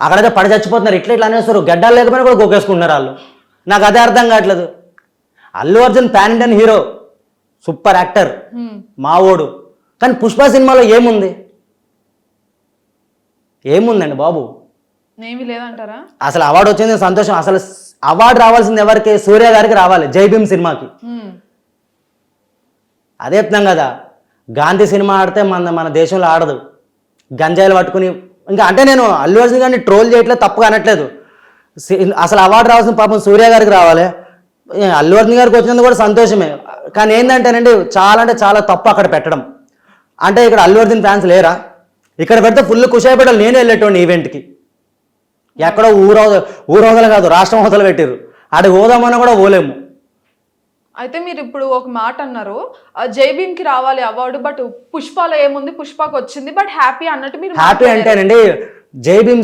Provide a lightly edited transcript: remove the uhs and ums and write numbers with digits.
అక్కడైతే పడి చచ్చిపోతున్నారు, ఇట్లా ఇట్లా అనేస్తారు, గడ్డాలు లేకపోయినా కూడా గోకేసుకుంటున్నారు వాళ్ళు. నాకు అదే అర్థం కావట్లేదు. Allu Arjun pan Indian hero, super actor, మావోడు. కానీ పుష్ప సినిమాలో ఏముంది? ఏముందండి బాబు? ఏమీ లేదంటారా? అసలు అవార్డు వచ్చింది సంతోషం. అసలు అవార్డు రావాల్సింది ఎవరికి? సూర్య గారికి రావాలి, జై భీమ్ సినిమాకి. అదే చెప్తున్నాం కదా, గాంధీ సినిమా ఆడితే మన దేశంలో ఆడదు. గంజాయిలు పట్టుకుని ఇంకా అంటే నేను అల్లు అర్జున్ గారిని ట్రోల్ చేయట్లేదు, తప్పుగా అనట్లేదు. అసలు అవార్డు రావాల్సిన పాపం సూర్య గారికి రావాలి. అల్లు అర్జున్ గారికి వచ్చినందుకు కూడా సంతోషమే. కానీ ఏంటంటేనండి, చాలా అంటే చాలా తప్పు అక్కడ పెట్టడం. అంటే ఇక్కడ అల్లు అర్జున్ ఫ్యాన్స్ లేరా? ఇక్కడ పెడితే ఫుల్ ఖుషి అయిపోయాడు. నేనే వెళ్ళేటోండి ఈవెంట్కి. ఎక్కడో ఊరవదలు కాదు, రాష్ట్రం అవతలు పెట్టారు. ఆడికి పోదామన్నా కూడా పోలేము. అయితే మీరు ఇప్పుడు ఒక మాట అన్నారు, జై భీమ్ కి రావాలి అవార్డు, బట్ పుష్పలో ఏముంది, పుష్పకి వచ్చింది బట్ హ్యాపీ అన్నట్టు మీరు హ్యాపీ అంటేనండి, జై భీమ్